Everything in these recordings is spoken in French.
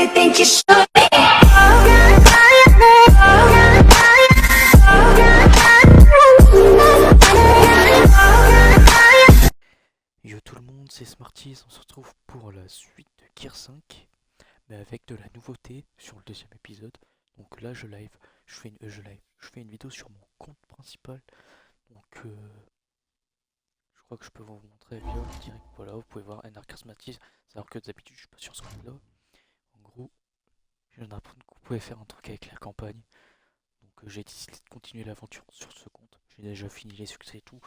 really think you should. Yo tout le monde, c'est Smarties, on se retrouve pour la suite de Gear 5, mais avec de la nouveauté sur le deuxième épisode. Donc là je fais une vidéo sur mon compte principal, donc je crois que je peux vous montrer via le direct. Voilà, vous pouvez voir NR Smarties, alors que d'habitude je suis pas sur ce compte là. En gros, je viens d'apprendre qu'on pouvait faire un truc avec la campagne, donc j'ai décidé de continuer l'aventure sur ce compte. J'ai déjà fini les succès et tout,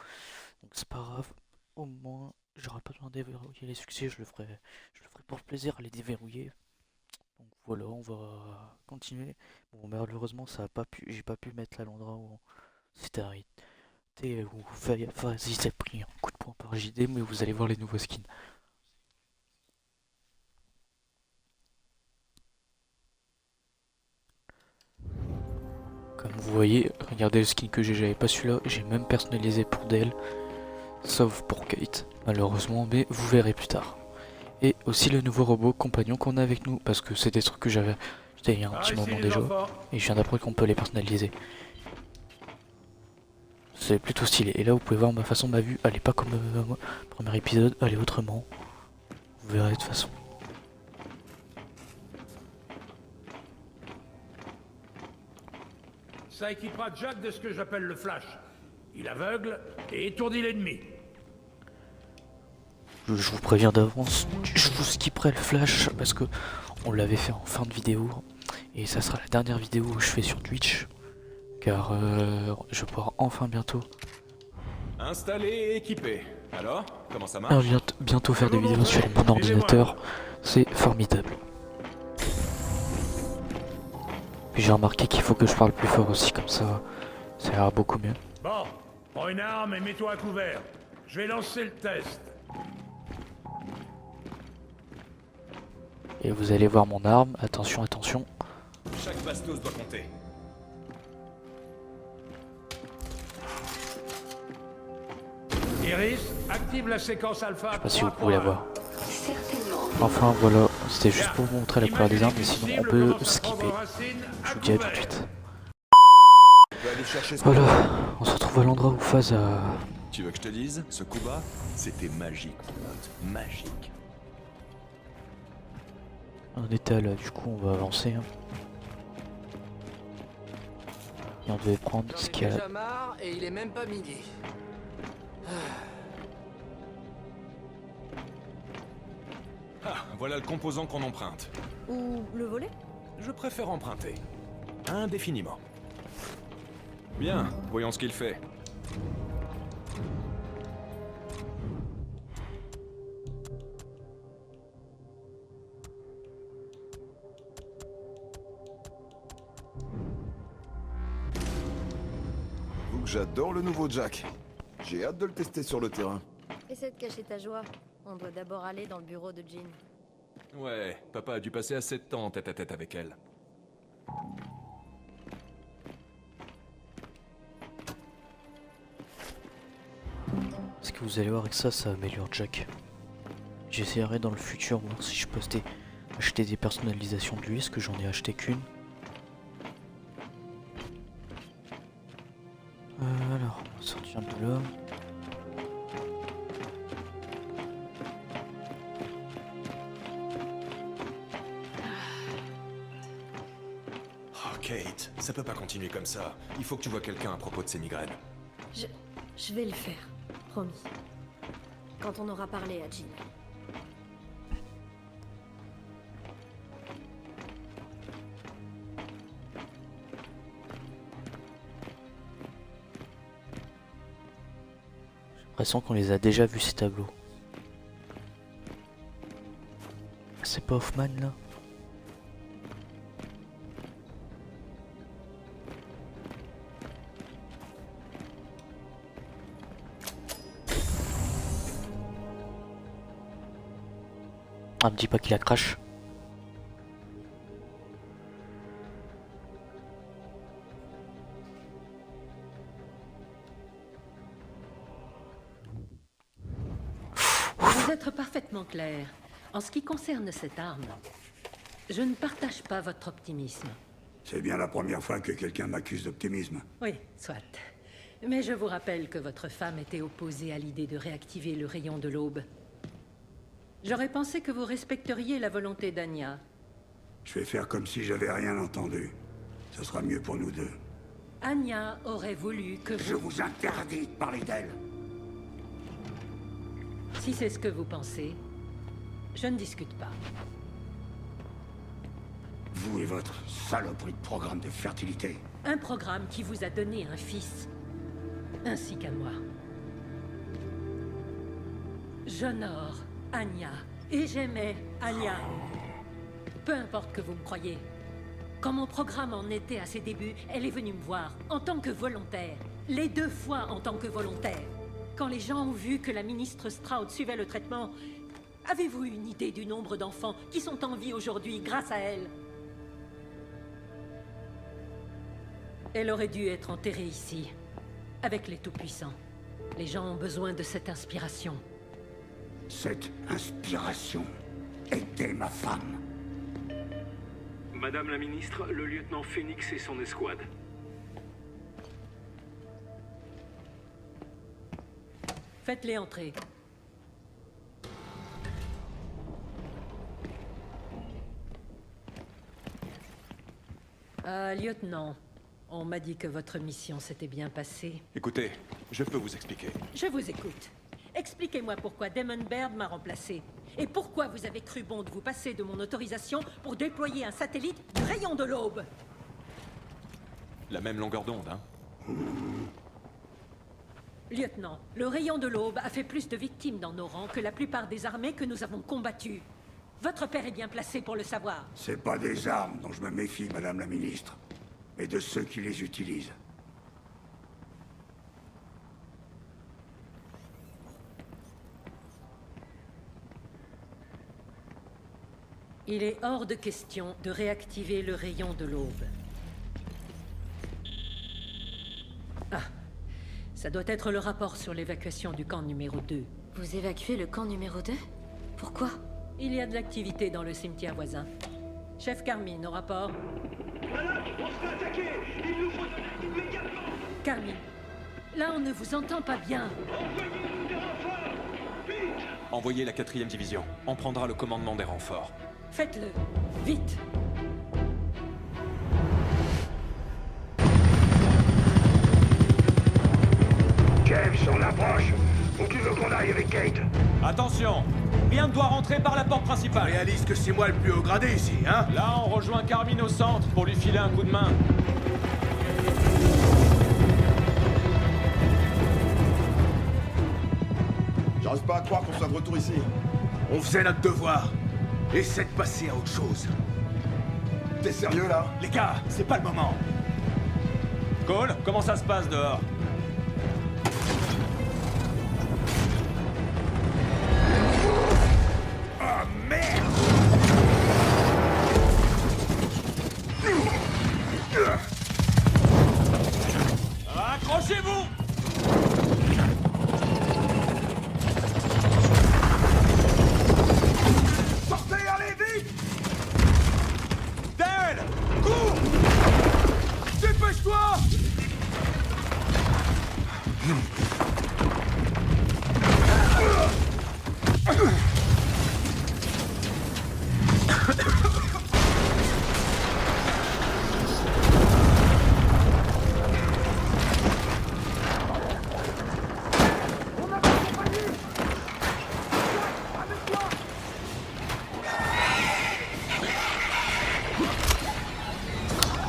donc c'est pas grave. Au moins, j'aurai pas besoin de déverrouiller les succès, je le ferai pour plaisir à les déverrouiller. Donc voilà, on va continuer. Bon, malheureusement, j'ai pas pu mettre l'endroit où c'était arrêté, où vas-y, ça a pris un coup de poing par JD, mais vous allez voir les nouveaux skins. Comme vous voyez, regardez le skin que j'avais pas celui-là, j'ai même personnalisé pour Dell, sauf pour Kate, malheureusement, mais vous verrez plus tard. Et aussi le nouveau robot compagnon qu'on a avec nous, parce que c'est des trucs que j'avais acheté il y a un petit moment déjà, et je viens d'apprendre qu'on peut les personnaliser. C'est plutôt stylé, et là vous pouvez voir ma vue, elle est pas comme le premier épisode, elle est autrement. Vous verrez de toute façon. Ça équipera Jack de ce que j'appelle le flash. Il aveugle et étourdit l'ennemi. Je vous préviens d'avance, je vous skipperai le flash parce que on l'avait fait en fin de vidéo et ça sera la dernière vidéo que je fais sur Twitch car je vais pouvoir enfin bientôt installé et équipé. Alors, comment ça marche? bientôt faire des vidéos sur mon ordinateur, c'est formidable. Puis j'ai remarqué qu'il faut que je parle plus fort aussi, comme ça ira beaucoup mieux. Bon, prends une arme et mets-toi à couvert. Je vais lancer le test. Et vous allez voir mon arme, attention, attention. Chaque bastos doit compter. Iris, active la séquence alpha. Je sais pas si vous pouvez la voir. Certainement. Enfin voilà, c'était juste pour vous montrer la couleur des armes, mais sinon on peut skipper. Je vous dis à tout de suite. Voilà, on se retrouve à l'endroit où Phase a... Tu veux que je te dise, ce coup bas, c'était magique, mon pote. Magique. un état là, du coup on va avancer. Hein. Et on devait prendre ce qu'il y a... déjà marre et il est même pas midi. Ah, voilà le composant qu'on emprunte. Ou le volet? Je préfère emprunter. Indéfiniment. Bien, voyons ce qu'il fait. J'avoue que j'adore le nouveau Jack. J'ai hâte de le tester sur le terrain. Essaie de cacher ta joie. On doit d'abord aller dans le bureau de Jean. Ouais, papa a dû passer assez de temps tête à tête avec elle. Ce que vous allez voir avec ça, ça améliore Jack. J'essaierai dans le futur voir si je peux acheter des personnalisations de lui, parce que j'en ai acheté qu'une. Alors, on va sortir de là. Oh, Kate, ça peut pas continuer comme ça. Il faut que tu vois quelqu'un à propos de ces migraines. Je vais le faire, promis. Quand on aura parlé à Jean. J'ai l'impression qu'on les a déjà vus ces tableaux. C'est pas Hoffman là? Ah, me dis pas qu'il a crash. Vous êtes parfaitement clair. En ce qui concerne cette arme, Je ne partage pas votre optimisme. C'est bien la première fois que quelqu'un m'accuse d'optimisme. Oui, soit. Mais je vous rappelle que votre femme était opposée à l'idée de réactiver le rayon de l'aube. J'aurais pensé que vous respecteriez la volonté d'Anya. Je vais faire comme si j'avais rien entendu. Ce sera mieux pour nous deux. Anya aurait voulu que Je vous... vous interdis de parler d'elle. Si c'est ce que vous pensez, je ne discute pas. Vous et votre saloperie de programme de fertilité. Un programme qui vous a donné un fils, ainsi qu'à moi. J'honore Anya, et j'aimais Anya. Peu importe que vous me croyez. Quand mon programme en était à ses débuts, elle est venue me voir, en tant que volontaire. Les 2 fois en tant que volontaire. Quand les gens ont vu que la ministre Stroud suivait le traitement, avez-vous une idée du nombre d'enfants qui sont en vie aujourd'hui grâce à elle? Elle aurait dû être enterrée ici, avec les Tout-Puissants. Les gens ont besoin de cette inspiration. Cette inspiration était ma femme. Madame la ministre, le lieutenant Phoenix et son escouade. Faites-les entrer. Lieutenant, on m'a dit que votre mission s'était bien passée. Écoutez, je peux vous expliquer. Je vous écoute. Expliquez-moi pourquoi Damon Baird m'a remplacé. Et pourquoi vous avez cru bon de vous passer de mon autorisation pour déployer un satellite du rayon de l'aube. La même longueur d'onde, hein? Lieutenant, le rayon de l'aube a fait plus de victimes dans nos rangs que la plupart des armées que nous avons combattues. Votre père est bien placé pour le savoir. C'est pas des armes dont je me méfie, Madame la Ministre, mais de ceux qui les utilisent. Il est hors de question de réactiver le rayon de l'aube. Ah, ça doit être le rapport sur l'évacuation du camp numéro 2. Vous évacuez le camp numéro 2? Pourquoi? Il y a de l'activité dans le cimetière voisin. Chef Carmine, au rapport. Malade, on se fait attaquer. Il nous faut de l'aide immédiatement. Carmine, là on ne vous entend pas bien. Envoyez-nous des renforts. Vite. Envoyez la 4e division. On prendra le commandement des renforts. Faites-le, vite. James, on approche. Où tu veux qu'on aille avec Kate? Attention! Rien ne doit rentrer par la porte principale. Réalise que c'est moi le plus haut gradé ici, hein? Là, on rejoint Carmine au centre pour lui filer un coup de main. J'arrive pas à croire qu'on soit de retour ici. On faisait notre devoir. Essaie de passer à autre chose. T'es sérieux là? Les gars, c'est pas le moment. Cole, comment ça se passe dehors? Oh merde! Accrochez-vous! Sortez, allez vite! Daryl! Cours! Dépêche-toi!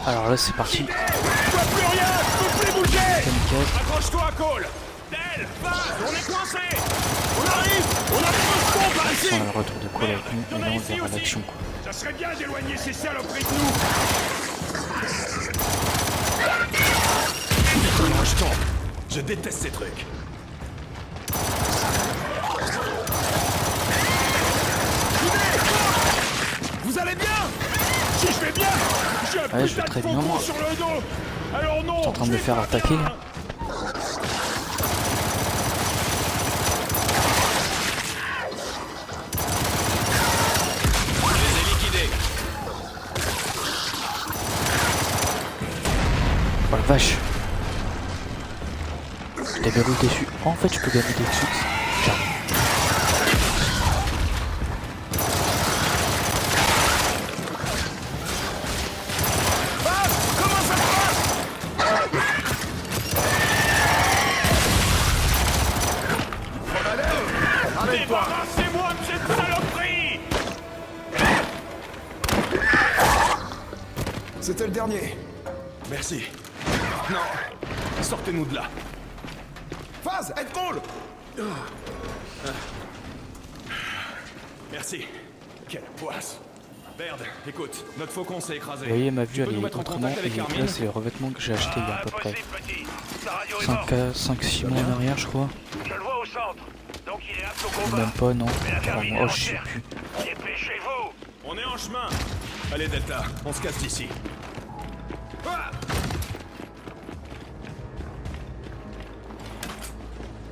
Alors là c'est parti. Je vois plus rien! Je peux plus bouger! Kamikaze. Accroche-toi, Cole! Del, va! On est coincé! On arrive! On a trop de pompe par ici! Sans le retour de Cole avec nous, et là on verra l'action quoi. Ça serait bien d'éloigner ces saloperies de nous! Comment je tombe? Je déteste ces trucs. Vous allez bien? Si je vais bien, j'ai un Ouais, je vais putain de très bien, faucon moi. sur le dos! Alors non! T'es en train de je me vais faire pas attaquer bien. là. Vache. Je déverrouille dessus. Oh, en fait, je peux gagner dessus. Tiens. Comment ça se passe? Débarrassez-moi de cette saloperie! C'était le dernier. Merci. Non, sortez-nous de là. Phase, aide Cole. Merci. Quelle poisse. Merde, écoute, notre faucon s'est écrasé. Vous voyez, ma vue Tu peux elle nous est mettre en autrement. contact Et avec là, Carmine? c'est le revêtement que j'ai acheté il y a à peu près Impossible, petit. Sa radio est morte. 5-6 mois en arrière, je crois. Je le vois au centre. Donc il est apte au Ou combat. même pas, non. Mais la Enfin, terminée oh, en je sais cercle. plus. Dépêchez-vous. On est en chemin. Allez, Delta, on se casse d'ici. Ah!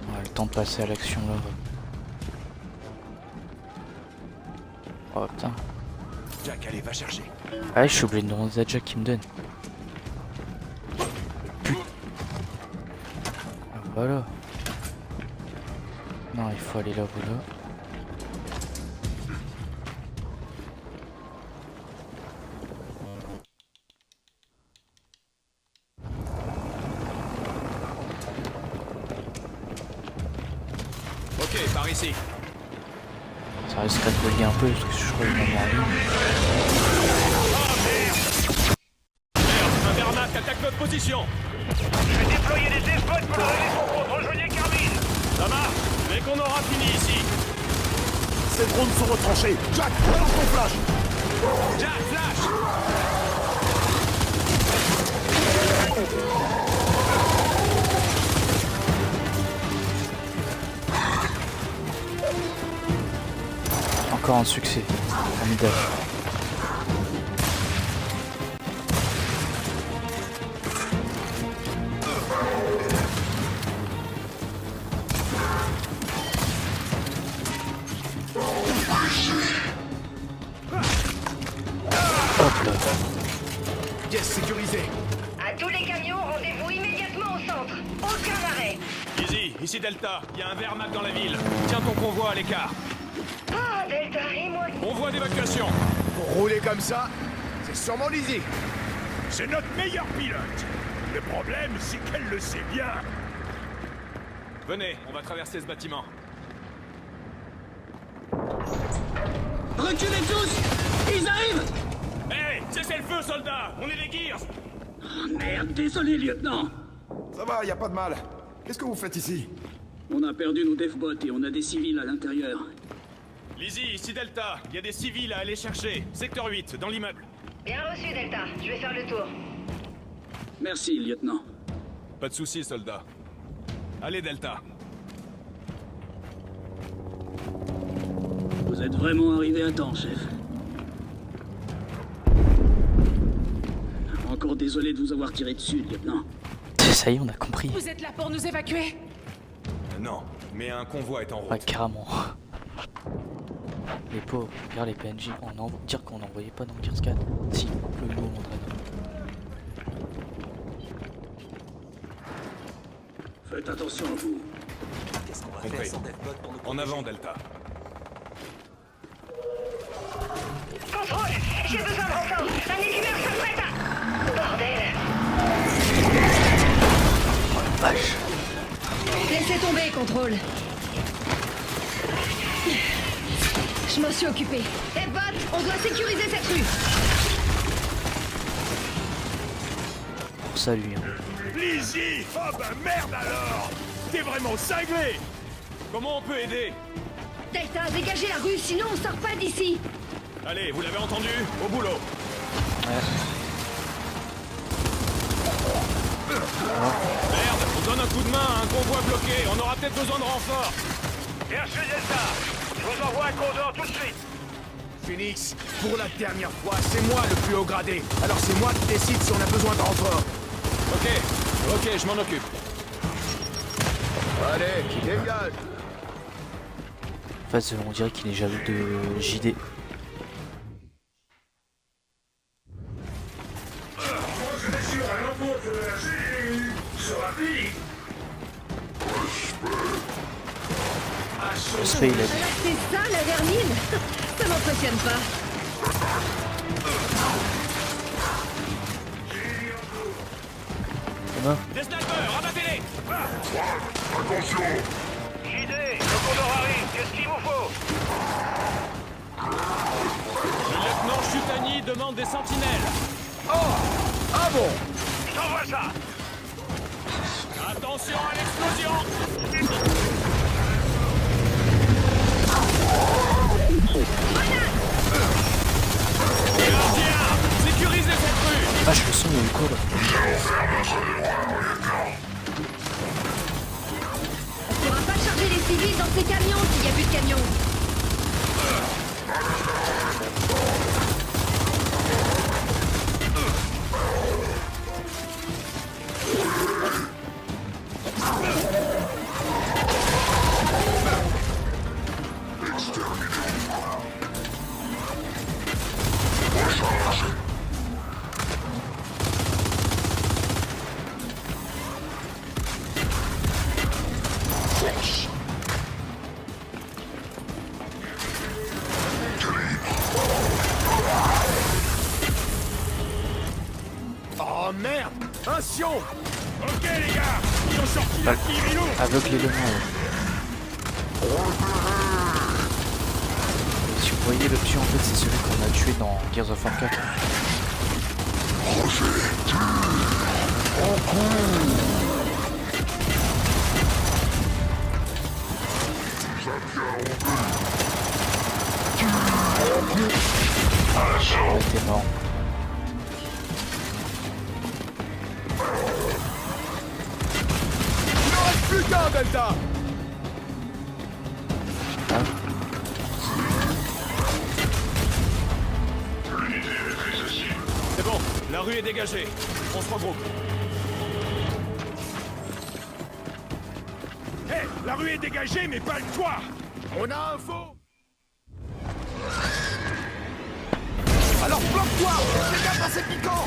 Ouais, le temps de passer à l'action là. Oh putain. Jack, allez, va chercher. Ah, je suis obligé de demander à Jack qui me donne. Putain. Ah, voilà. Non, il faut aller là, voilà. Ok, par ici. Ça risquerait de bugger un peu parce que je crois qu'il m'a en ligne. Merde, un Wehrmacht attaque notre position. Je vais déployer des despotes pour le relever son compte. Rejoignez Carmine. Ça marche, dès qu'on aura fini ici. Ces drones sont retranchés. Jack, balance ton flash. Jack, flash. Encore un succès. Formidable. Hop là. Yes, sécurisé. À tous les camions, rendez-vous immédiatement au centre. Aucun arrêt. Easy, ici Delta. Il y a un Wehrmacht dans la ville. Tiens ton convoi à l'écart. Ah, Delta, et moi. Convoi d'évacuation. Pour rouler comme ça, c'est sûrement Lizzie. C'est notre meilleur pilote. Le problème, c'est qu'elle le sait bien. Venez, on va traverser ce bâtiment. Reculez tous! Ils arrivent! Hé, cessez le feu, soldats! On est des Gears! Merde, désolé, lieutenant. Ça va, y a pas de mal. Qu'est-ce que vous faites ici? On a perdu nos devbots et on a des civils à l'intérieur. Lizzie, ici Delta. Il y a des civils à aller chercher. Secteur 8, dans l'immeuble. Bien reçu, Delta. Je vais faire le tour. Merci, lieutenant. Pas de soucis, soldats. Allez, Delta. Vous êtes vraiment arrivé à temps, chef. Encore désolé de vous avoir tiré dessus, lieutenant. Ça y est, on a compris. Vous êtes là pour nous évacuer? Non, mais un convoi est en route. Ouais, carrément. Les pauvres, regarde les PNJ, dire qu'on n'envoyait pas dans Gears 4. Si, le loup Mondragon. Faites attention à vous. Compris. En avant, Delta. Contrôle, j'ai besoin de renfort. Un écumeur s'apprête à... Bordel. Vache. Laissez tomber, contrôle. Je m'en suis occupé. Eh, bot, on doit sécuriser cette rue. Pour ça, lui. Hein. Lizzie! Oh bah merde alors! T'es vraiment cinglé! Comment on peut aider? Delta, dégagez la rue, sinon on sort pas d'ici. Allez, vous l'avez entendu? Au boulot. Ouais. Merde, on donne un coup de main à un convoi bloqué. On aura peut-être besoin de renfort. Bien sûr, Delta. Je vous envoie un condor tout de suite. Phoenix, pour la dernière fois, c'est moi le plus haut gradé. Alors c'est moi qui décide si on a besoin de renfort. Ok, je m'en occupe. Allez, dégage. En fait, on dirait qu'il est jaloux de JD. Je suis à l'embauche de la sera fini. Respect, il a dit. Alors c'est ça la vermine. Ça m'impressionne pas. Des snipers, abattez-les! JD, le condor arrive, qu'est-ce qu'il vous faut? Le lieutenant Chutani demande des sentinelles. Oh! Ah bon? Je t'envoie ça. Attention à l'explosion! Gardien, sécurisez cette rue! Ah, je le sens, il y a eu quoi là? On pourra pas charger les civils dans ces camions s'il y a plus de camions. Oh merde! Un sion! Ok les gars, ils ont sorti la Kirilou. Aveuglez-le moi. Si vous voyez le pion, en fait, c'est celui qu'on a tué dans Gears of War 4. Ouais, t'es mort. Il n'en reste plus qu'un, Delta! Ah. C'est bon, la rue est dégagée. On se regroupe. Hé, la rue est dégagée, mais pas le toit. On a info! Alors bloque-toi! C'est bien passé piquant!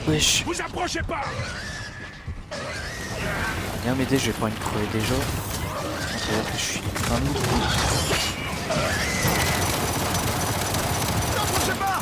Wesh, Vous approchez pas. viens m'aider, je vais prendre une crever déjà. Ça veut dire que je suis un loup. N'approchez pas!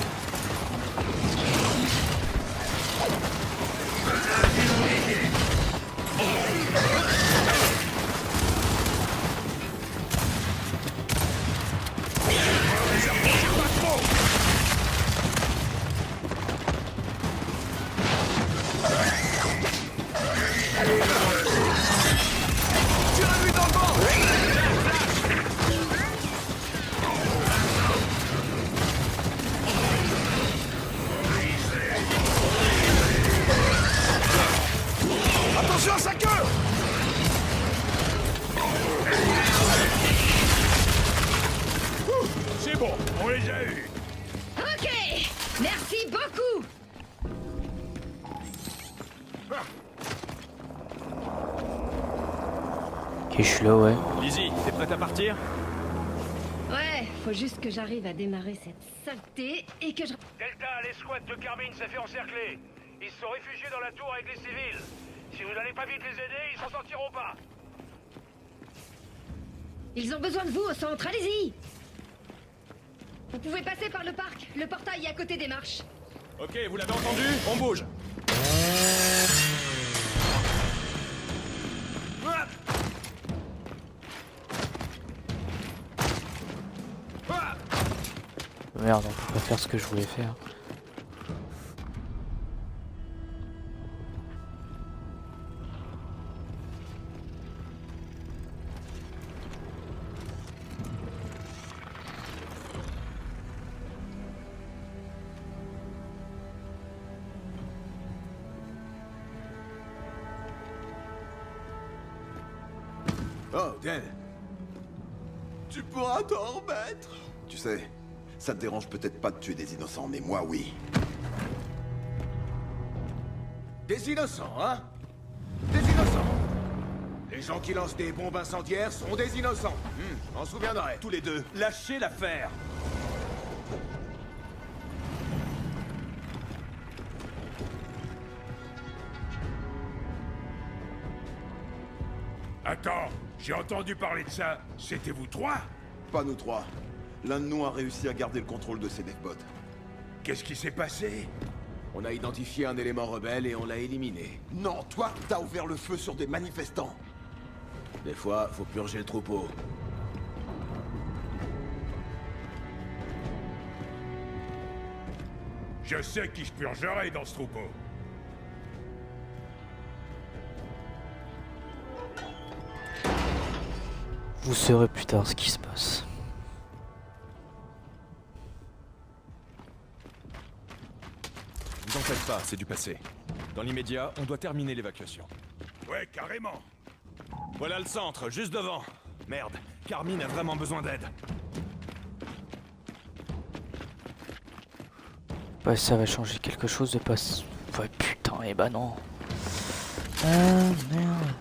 Tirez-lui dans le ventre! Attention à sa queue! C'est bon, on les a eus. Ok. Merci beaucoup. Ok, je suis là, ouais. Lizzie, t'es prête à partir? Ouais, faut juste que j'arrive à démarrer cette saleté et que je... Delta, l'escouade de Carmine s'est fait encercler. Ils se sont réfugiés dans la tour avec les civils. Si vous n'allez pas vite les aider, ils s'en sortiront pas. Ils ont besoin de vous au centre, allez-y. Vous pouvez passer par le parc, le portail est à côté des marches. Ok, vous l'avez entendu? On bouge. Merde, on peut pas faire ce que je voulais faire. Oh, Del. Tu pourras t'en remettre. Tu sais, ça te dérange peut-être pas de tuer des innocents, mais moi, oui. Des innocents, hein? Des innocents. Les gens qui lancent des bombes incendiaires sont des innocents. Je m'en souviendrai. Tous les deux, lâchez l'affaire. Attends, j'ai entendu parler de ça. C'était vous trois? Pas nous trois. L'un de nous a réussi à garder le contrôle de ces deathbots. Qu'est-ce qui s'est passé? On a identifié un élément rebelle et on l'a éliminé. Non, toi, t'as ouvert le feu sur des manifestants. Des fois, faut purger le troupeau. Je sais qui je purgerai dans ce troupeau. Vous saurez plus tard ce qui se passe. Vous en faites pas, c'est du passé. Dans l'immédiat, on doit terminer l'évacuation. Ouais, carrément. Voilà le centre, juste devant. Merde, Carmine a vraiment besoin d'aide. Ouais, ça va changer quelque chose de pas... Ouais, putain, et bah non. Ah, merde.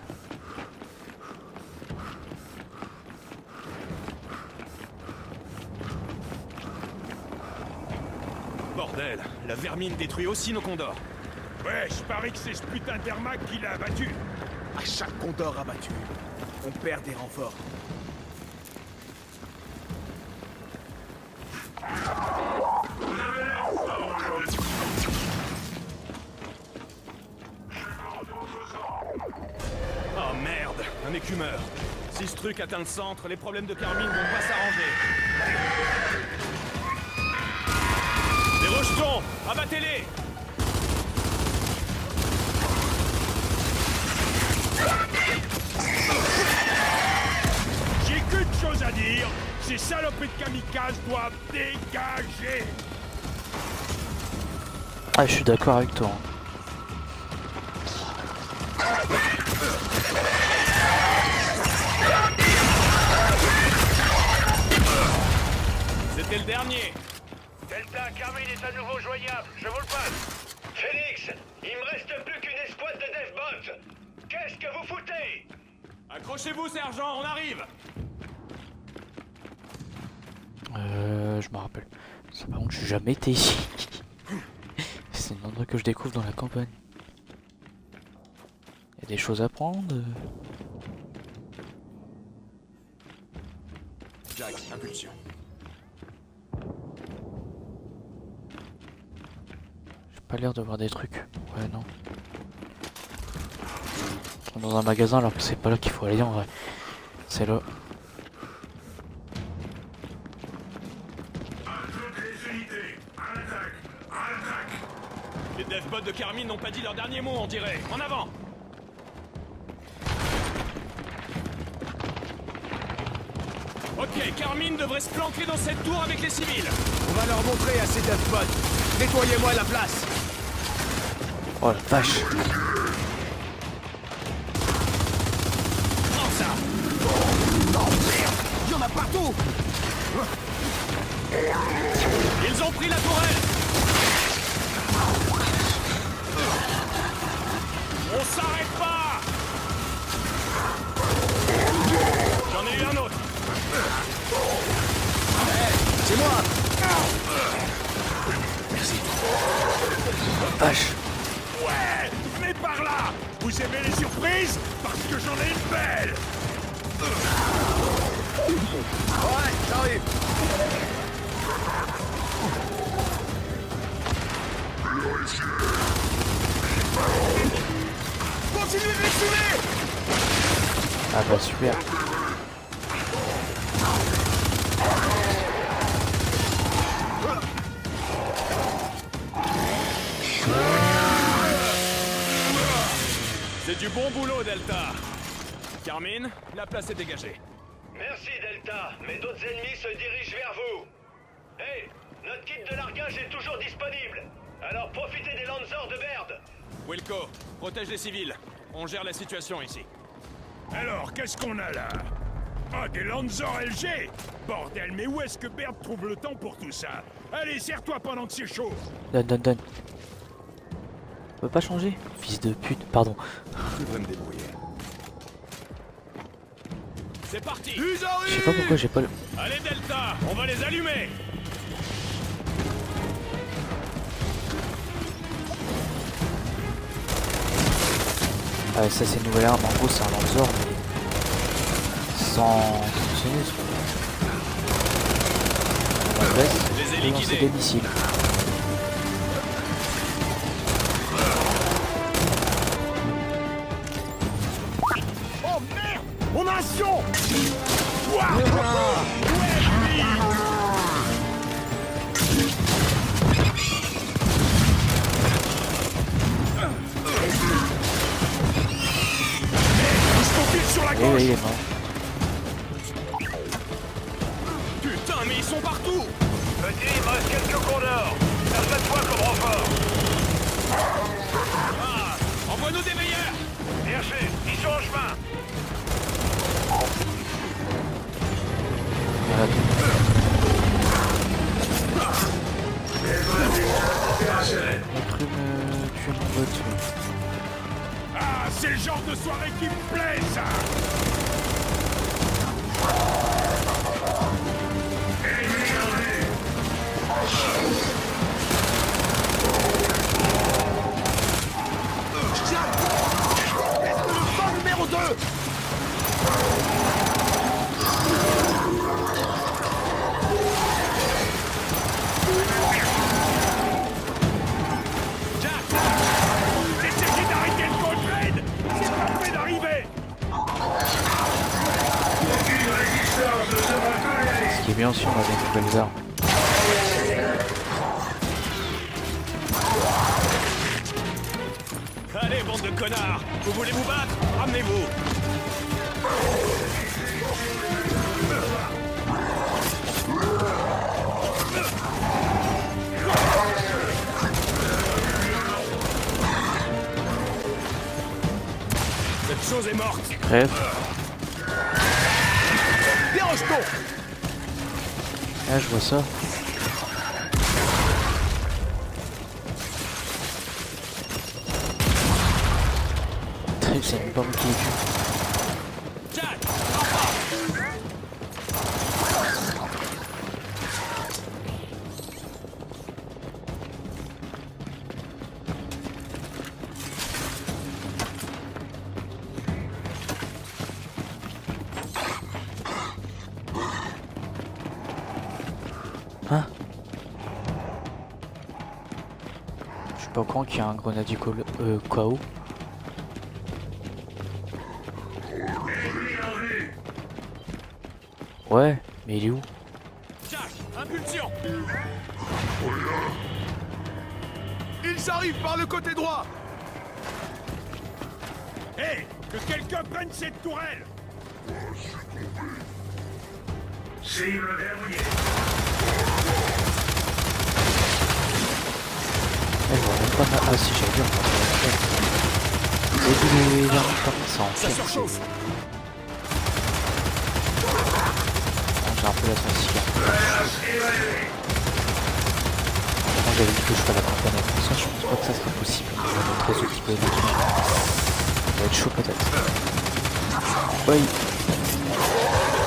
Bordel, la vermine détruit aussi nos condors. Ouais, je parie que c'est ce putain d'Ermac qui l'a abattu. À chaque condor abattu, on perd des renforts. Oh merde, un écumeur. Si ce truc atteint le centre, les problèmes de Carmine vont pas s'arranger. Des rejetons, abattez-les! J'ai qu'une chose à dire, ces salopés de kamikazes doivent dégager. Ah, je suis d'accord avec toi. C'était le dernier. Delta, Carmine est à nouveau joignable, je vous le passe. Phoenix, il me reste plus qu'une escouade de deathbots. Qu'est-ce que vous foutez? Accrochez-vous, sergent, on arrive. Je me rappelle. Ça, par contre, j'ai jamais été ici. C'est un endroit que je découvre dans la campagne. Il y a des choses à prendre. Jack, impulsion. J'ai pas l'air de voir des trucs. Ouais, non. On est dans un magasin alors que c'est pas là qu'il faut aller en vrai. C'est là. Les deathbots de Carmine n'ont pas dit leur dernier mot, on dirait. En avant! Ok, Carmine devrait se planquer dans cette tour avec les civils. On va leur montrer à ces deathbots. Nettoyez-moi la place. Oh la vache. Prends ça. Oh merde, il y en a partout. Ils ont pris la tourelle. On s'arrête pas. J'en ai eu un autre. C'est moi. Vache. Ouais, venez par là. Vous aimez les surprises? Parce que j'en ai une belle. Ouais, j'arrive. Continuez de les tuer. Ah bah super. C'est du bon boulot, Delta. Carmine, la place est dégagée. Merci, Delta, mais d'autres ennemis se dirigent vers vous. Hey, notre kit de largage est toujours disponible. Alors profitez des Lancers de Baird. Wilco, protège les civils. On gère la situation ici. Alors, qu'est-ce qu'on a là? Ah, des Lancer LG. Bordel, mais où est-ce que Baird trouve le temps pour tout ça? Allez, serre-toi pendant que c'est chaud. Donne. On peut pas changer? Fils de pute, pardon. Je devrais me débrouiller. C'est parti. Je sais pas pourquoi j'ai pas le... Allez Delta, on va les allumer. Ah, ça c'est une nouvelle arme, en gros c'est un Lancer mais sans sinus. On laisse et lancer des missiles. Oh merde! On a un sion! Et oui, il est mort. Putain, mais ils sont partout. Petit, il me reste quelques condors. Serve-toi comme renfort. Ah, envoie-nous des meilleurs. Bien fait, ils sont en chemin. Voilà. J'ai cru me tuer mon bot. Ah, c'est le genre de soirée qui me plaît, ça. Est-ce que le fan numéro 2? Essayez d'arrêter le Coltrane. C'est pas fait d'arriver. Ce qui est bien aussi, on a des nouvelles armes. Allez, bande de connards. Vous voulez vous battre? Ramenez-vous. Cette chose est morte. Crève. Des rejetons! Ah, je vois ça. C'est une bombe qui est vue. Jack, Hein? Je suis pas au courant qu'il y a un grenadier KO. Ouais, mais il est où? Jack, impulsion. Ils arrivent par le côté droit! Hé, que quelqu'un prenne cette tourelle. Elle voit même pas ma... Ah si, j'ai vu. Et tous les armes comme ça en Ça fait. surchauffe. J'ai un peu la sensibilité. Quand j'avais dit que je ferais la campagne avec ça, je pense pas que ça serait possible. On va montrer ce type de truc. Ça va être chaud peut-être. Oui.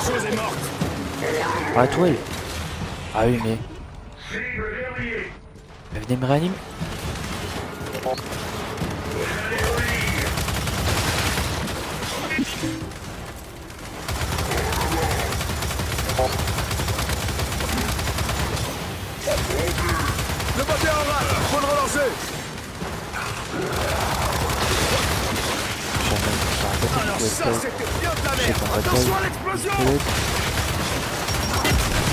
Cette chose est morte. Ah toi. Ah oui mais... Venez me réanimer. Le bateau est en rade! Faut le relancer! Alors ça, c'était bien plané! Attention à l'explosion!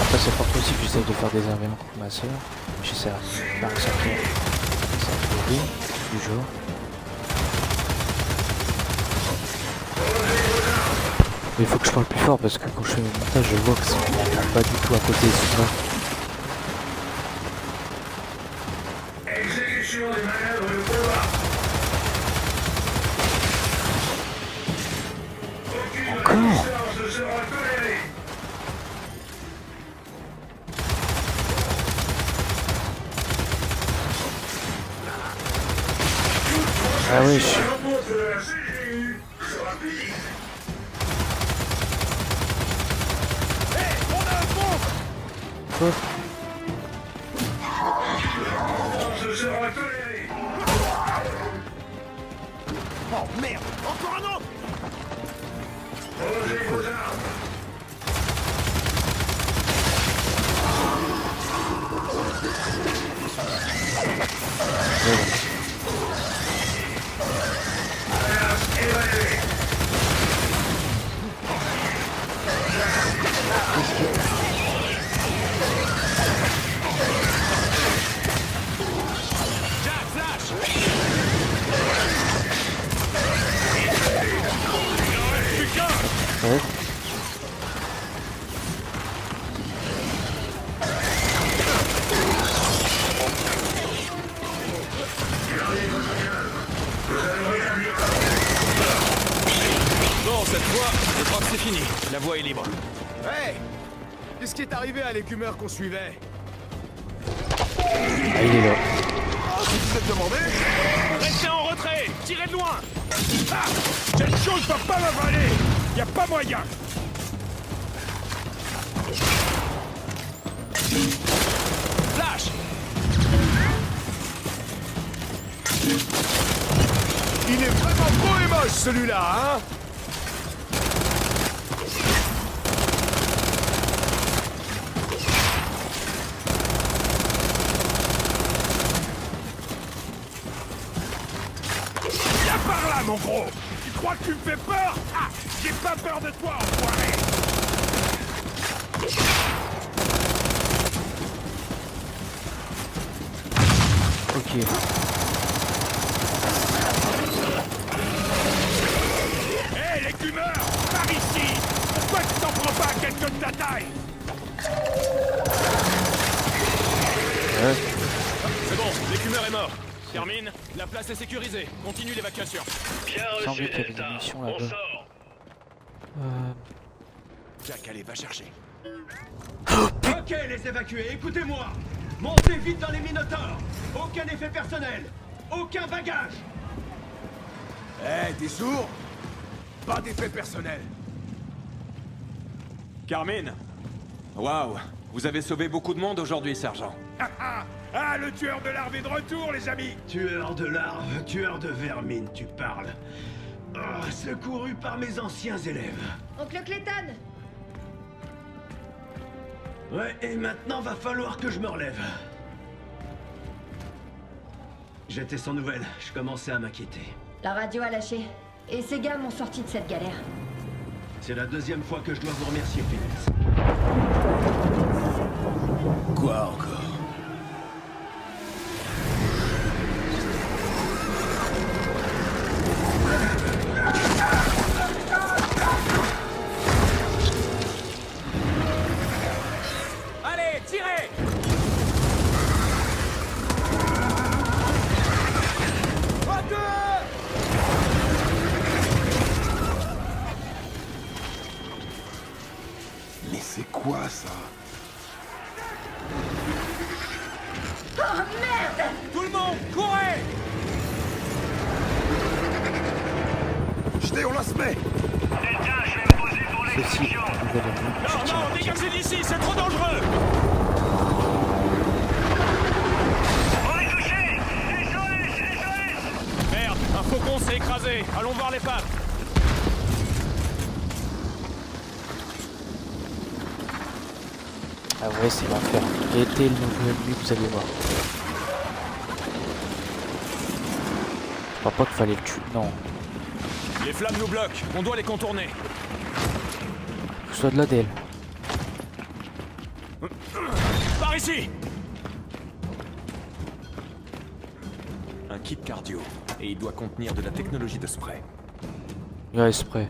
Après c'est fort possible que j'essaie de faire des événements contre ma soeur. J'essaie de faire sortir ça du jour. Mais il faut que je parle plus fort parce que quand je fais le montage je vois que c'est pas du tout à côté de moi. Exécution des manœuvres de combat. Aucune résistance ne sera tolérée. Ah oui, je... La rencontre de la CGU sera publique. Quoi? Ce sera toléré. Oh merde! Encore un autre! Posez vos armes. Jack, flash! Ouais. Bon, cette fois, je crois que c'est fini. La voie est libre. Hey! Qu'est-ce qui est arrivé à l'écumeur qu'on suivait? Ah, il est là. Oh, si vous êtes demandé! Restez en retrait! Tirez de loin! Ah! Cette chose va pas m'avaler. Y a pas moyen. Flash! Il est vraiment beau et moche celui-là, hein? Viens par là, mon gros. Tu crois que tu me fais peur? Ah! J'ai pas peur de toi, enfoiré. Ok. Hé, l'écumeur! Par ici! Pourquoi tu t'en prends pas à quelqu'un de ta taille? Ouais. C'est bon, l'écumeur est mort. Termine, la place est sécurisée. Continue l'évacuation. Bien J'ai reçu, envie qu'il y ait des Delta. munitions On là-bas. sort. Jack, allez, va chercher. Ok, les évacués, écoutez-moi. Montez vite dans les Minotaurs. Aucun effet personnel. Aucun bagage. Eh, t'es sourd? Pas d'effet personnel. Carmine. Waouh, vous avez sauvé beaucoup de monde aujourd'hui, sergent. Ah, ah! Ah, le tueur de larves est de retour, les amis! Tueur de larves, tueur de vermine, tu parles. Oh, secouru par mes anciens élèves. Oncle Clayton! Ouais, et maintenant va falloir que je me relève. J'étais sans nouvelles, je commençais à m'inquiéter. La radio a lâché. Et ces gars m'ont sorti de cette galère. C'est la deuxième fois que je dois vous remercier, Phoenix. Quoi encore? Allez, tirez! Mais c'est quoi ça? Oh merde! Tout le monde, courez! Jetez, on la se met! Delta, je vais me poser pour Ceci, l'explosion. nouvelle amie. Non, non, dégagez d'ici, c'est trop dangereux! On est touché! SOS! Merde, un faucon s'est écrasé. Allons voir les pattes. Ah ouais, c'est l'enfer. Et dès le nouveau ennemi, vous allez voir. Je crois pas qu'il fallait le tuer. Non. Les flammes nous bloquent, on doit les contourner. Faut que ce soit de l'ADL. Par ici! Un kit cardio, et il doit contenir de la technologie de spray. Ouais, spray.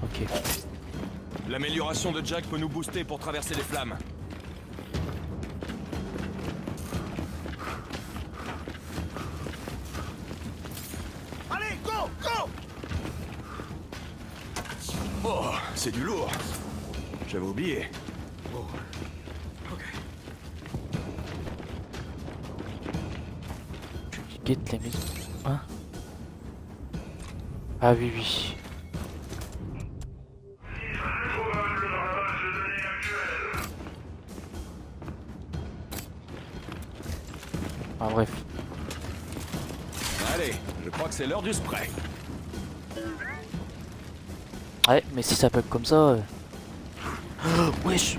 Ok. L'amélioration de Jack peut nous booster pour traverser les flammes. Allez, go, go! Oh, c'est du lourd. J'avais oublié. Tu guettes la maison. Hein? Ah oui, oui. Ah bref. Allez, je crois que c'est l'heure du spray. Ouais, mais si ça bug comme ça... Oh, wesh.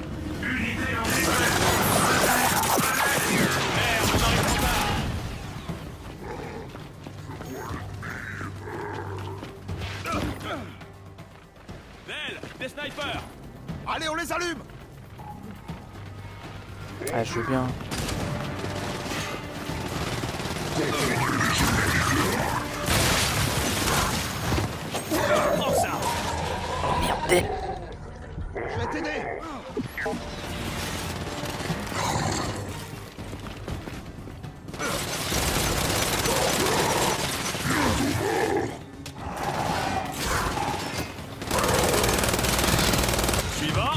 Del, des snipers. Allez, on les allume! Ah, je veux bien. Prends ça. Oh merde. Je vais t'aider! Suivant.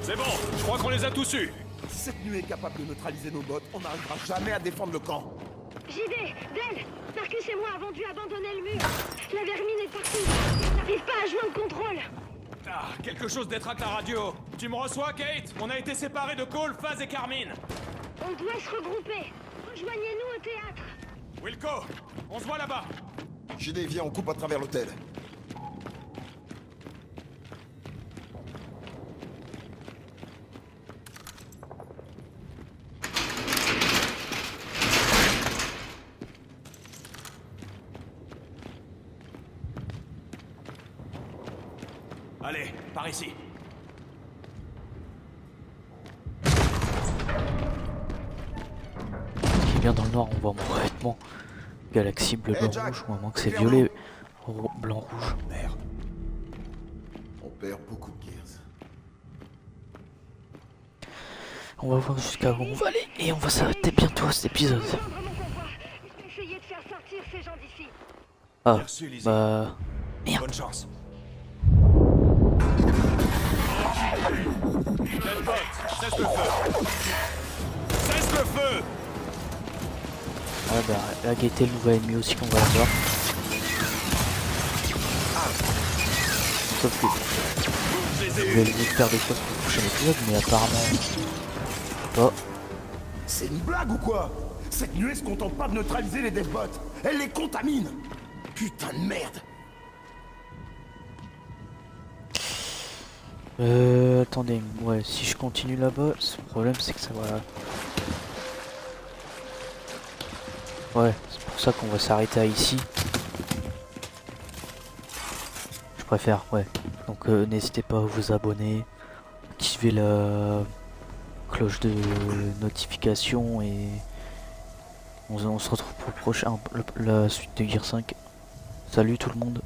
C'est bon, je crois qu'on les a tous eus. Si cette nuée est capable de neutraliser nos bots, on n'arrivera jamais à défendre le camp. JD, Del, Marcus et moi avons dû abandonner le mur. La vermine est partout. On n'arrive pas à joindre contrôle. Ah, quelque chose d'être à ta radio. Tu me reçois, Kate? On a été séparés de Cole, Phase et Carmine. On doit se regrouper. Rejoignez-nous au théâtre. Wilco, on se voit là-bas. JD, viens, on coupe à travers l'hôtel. Allez, par ici. Ce qui est bien dans le noir, on voit mon vêtement. Galaxie bleu, Hey, blanc, Jack, rouge, ou à moins que c'est éclaire-nous. violet, blanc, rouge. Merde. On perd beaucoup de gears. On va voir jusqu'à où on va aller et on va s'arrêter bientôt à cet épisode. Rejoindre mon convoi. Je vais essayer de faire sortir ces gens d'ici. Ah, Merci, Lizzie. bah... Merde. Bonne chance. Deadbot, cesse le feu. Cesse le feu. Ouais, bah, la gaieté, le nouvel ennemi aussi qu'on va avoir. Sauf que je vais essayer de faire des choses pour le prochain épisode, mais apparemment... Oh, C'est une blague ou quoi? Cette nuée se contente pas de neutraliser les deathbots. Elle les contamine. Putain de merde. attendez, ouais, si je continue là-bas, le problème c'est que ça va... Ouais, c'est pour ça qu'on va s'arrêter à ici. Je préfère, ouais. Donc n'hésitez pas à vous abonner, activer la cloche de notification et on se retrouve pour le prochain, la suite de Gear 5. Salut tout le monde.